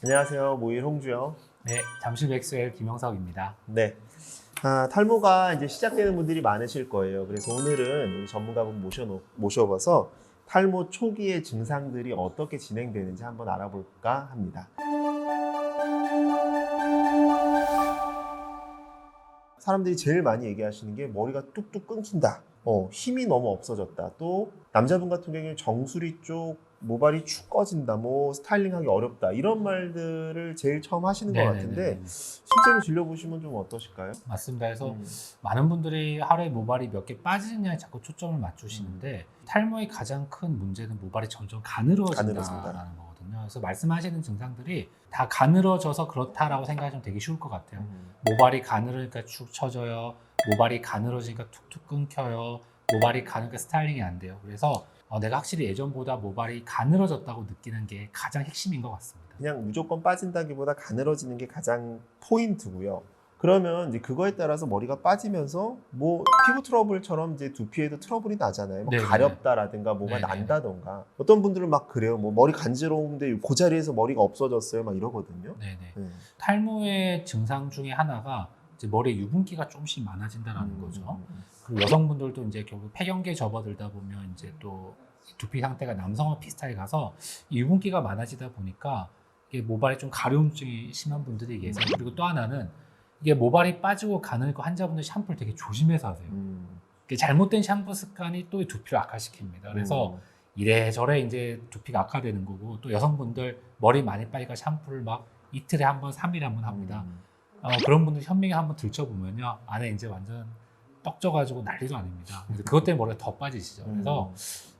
안녕하세요. 모일 홍주요. 네, 잠실백수엘 김영석입니다. 네. 탈모가 이제 시작되는 분들이 많으실 거예요. 그래서 오늘은 우리 전문가분 모셔봐서 탈모 초기의 증상들이 어떻게 진행되는지 한번 알아볼까 합니다. 사람들이 제일 많이 얘기하시는 게 머리가 뚝뚝 끊긴다. 힘이 너무 없어졌다. 또 남자분 같은 경우에 정수리 쪽 모발이 축 꺼진다. 뭐 스타일링하기 어렵다. 이런 말들을 제일 처음 하시는 것 같은데 실제로 질려보시면 좀 어떠실까요? 맞습니다. 그래서 많은 분들이 하루에 모발이 몇 개 빠지느냐에 자꾸 초점을 맞추시는데 탈모의 가장 큰 문제는 모발이 점점 가늘어진다라는 거거든요. 그래서 말씀하시는 증상들이 다 가늘어져서 그렇다라고 생각하시면 되게 쉬울 것 같아요. 모발이 가늘으니까 축 처져요. 모발이 가늘어지니까 툭툭 끊겨요. 모발이 가늘니까 스타일링이 안 돼요. 그래서 내가 확실히 예전보다 모발이 가늘어졌다고 느끼는 게 가장 핵심인 것 같습니다. 그냥 무조건 빠진다기보다 가늘어지는 게 가장 포인트고요. 그러면 이제 그거에 따라서 머리가 빠지면서 뭐 피부 트러블처럼 이제 두피에도 트러블이 나잖아요. 뭐 가렵다라든가 뭐가 난다던가. 어떤 분들은 막 그래요. 뭐 머리 간지러운데 그 자리에서 머리가 없어졌어요. 막 이러거든요. 탈모의 증상 중에 하나가 이제 머리에 유분기가 조금씩 많아진다는 거죠. 그리고 여성분들도 이제 결국 폐경기에 접어들다 보면 이제 또 두피 상태가 남성과 비슷하게 가서 이 유분기가 많아지다 보니까 이게 모발에 좀 가려움증이 심한 분들이 계세요. 그리고 또 하나는 이게 모발이 빠지고 가늘고 환자분들 샴푸를 되게 조심해서 하세요. 잘못된 샴푸 습관이 또 두피를 악화시킵니다. 그래서 이래저래 이제 두피가 악화되는 거고, 또 여성분들 머리 많이 빠지니까 샴푸를 막 이틀에 한 번, 3일에 한 번 합니다. 그런 분들 현미경 한번 들춰보면요, 안에 이제 완전 떡져가지고 난리도 아닙니다. 그것 때문에 머리가 더 빠지시죠. 그래서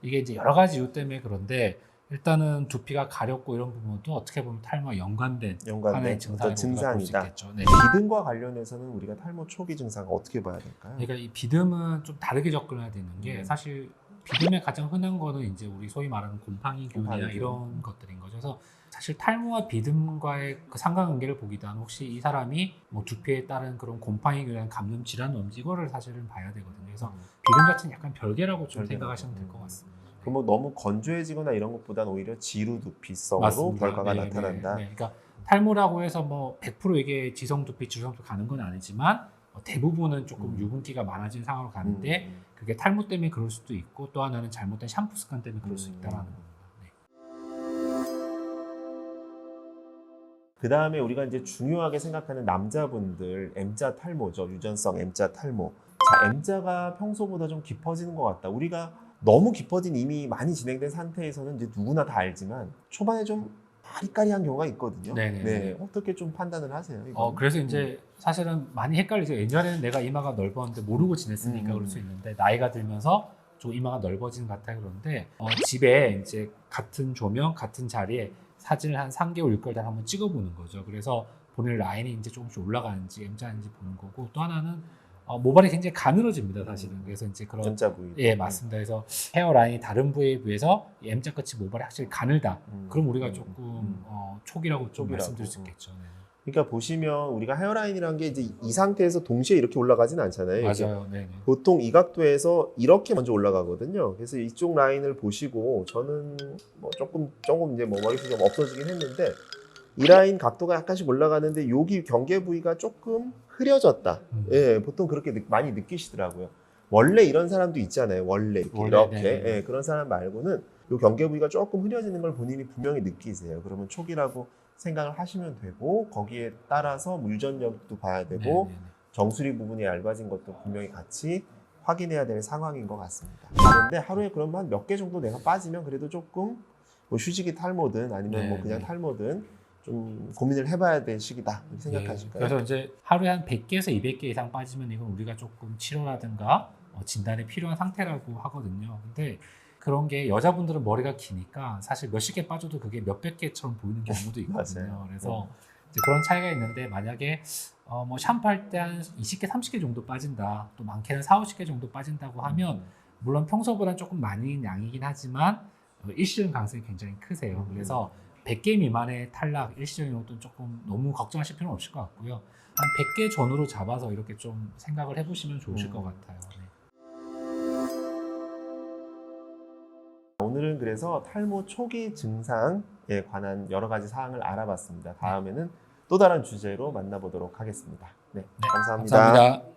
이게 이제 여러 가지 이유 때문에 그런데, 일단은 두피가 가렵고 이런 부분도 어떻게 보면 탈모와 연관된 하나의 증상이라고 볼 수 있겠죠. 비듬과 관련해서는 우리가 탈모 초기 증상 어떻게 봐야 될까요? 그러니까 이 비듬은 좀 다르게 접근해야 되는 게, 사실 비듬의 가장 흔한 거는 이제 우리 소위 말하는 곰팡이균이나 이런 것들인 거죠. 그래서 사실 탈모와 비듬과의 그 상관관계를 보기보다는 혹시 이 사람이 뭐 두피에 따른 그런 곰팡이균이나 감염 질환이 없는지 이거를 사실은 봐야 되거든요. 그래서 비듬 자체는 약간 별개라고 좀 생각하시면 될 것 같습니다. 뭐 너무 건조해지거나 이런 것보다는 오히려 지루 두피성으로 결과가 나타난다. 그러니까 탈모라고 해서 뭐 100% 이게 지성 두피, 주성 두피 가는 건 아니지만 대부분은 조금 유분기가 많아진 상황으로 가는데 그게 탈모 때문에 그럴 수도 있고, 또 하나는 잘못된 샴푸 습관 때문에 그럴 수 있다는 겁니다. 그 다음에 우리가 이제 중요하게 생각하는 남자분들 M자 탈모죠. 유전성 M자 탈모. 자, M자가 평소보다 좀 깊어지는 것 같다. 우리가 너무 깊어진 이미 많이 진행된 상태에서는 이제 누구나 다 알지만 초반에 좀 아리까리한 경우가 있거든요. 네, 어떻게 좀 판단을 하세요? 그래서 이제 사실은 많이 헷갈리죠. 예전에는 내가 이마가 넓었는데 모르고 지냈으니까 그럴 수 있는데, 나이가 들면서 좀 이마가 넓어지는 것 같아요. 그런데 집에 이제 같은 조명, 같은 자리에 사진을 한 3개월, 6개월 단 한번 찍어보는 거죠. 그래서 본인 라인이 이제 조금씩 올라가는지 M자인지 보는 거고, 또 하나는 모발이 굉장히 가늘어집니다, 사실은. 그래서 이제 그런 M자 부위. 예, 맞습니다. 그래서 헤어 라인이 다른 부위에 비해서 M자 끝이 모발이 확실히 가늘다. 그럼 우리가 조금 초기라고 좀 말씀드릴 수 있겠죠. 그러니까 보시면 우리가 헤어라인이라는 게 이제 이 상태에서 동시에 이렇게 올라가진 않잖아요. 맞아요. 보통 이 각도에서 이렇게 먼저 올라가거든요. 그래서 이쪽 라인을 보시고, 저는 뭐 조금 이제 뭐 머리숱이 좀 없어지긴 했는데, 이 라인 각도가 약간씩 올라가는데 여기 경계 부위가 조금 흐려졌다. 예, 보통 그렇게 많이 느끼시더라고요. 원래 이런 사람도 있잖아요. 원래 이렇게 예, 그런 사람 말고는 이 경계 부위가 조금 흐려지는 걸 본인이 분명히 느끼세요. 그러면 초기라고 생각을 하시면 되고, 거기에 따라서 유전력도 봐야 되고 정수리 부분이 얇아진 것도 분명히 같이 확인해야 될 상황인 것 같습니다. 그런데 하루에 그러면 한 몇 개 정도 내가 빠지면 그래도 조금 뭐 휴지기 탈모든 아니면 뭐 그냥 탈모든 좀 고민을 해봐야 될 시기다 이렇게 생각하실까요? 그래서 이제 하루에 한 100개에서 200개 이상 빠지면 이건 우리가 조금 치료라든가 진단이 필요한 상태라고 하거든요. 근데 그런 게 여자분들은 머리가 기니까 사실 몇십 개 빠져도 그게 몇백 개처럼 보이는 경우도 있거든요. 그래서 이제 그런 차이가 있는데, 만약에 뭐 샴푸할 때 한 20개, 30개 정도 빠진다, 또 많게는 4, 50개 정도 빠진다고 하면 물론 평소보다 조금 많은 양이긴 하지만 일시적인 가능성이 굉장히 크세요. 그래서 100개 미만의 탈락, 일시적인 것도 조금 너무 걱정하실 필요는 없을 것 같고요. 한 100개 전후로 잡아서 이렇게 좀 생각을 해보시면 좋으실 것 같아요. 오늘은 그래서 탈모 초기 증상 관한 여러 가지 사항을 알아봤습니다. 다음에는 또 다른 주제로 만나보도록 하겠습니다. 네, 감사합니다. 감사합니다.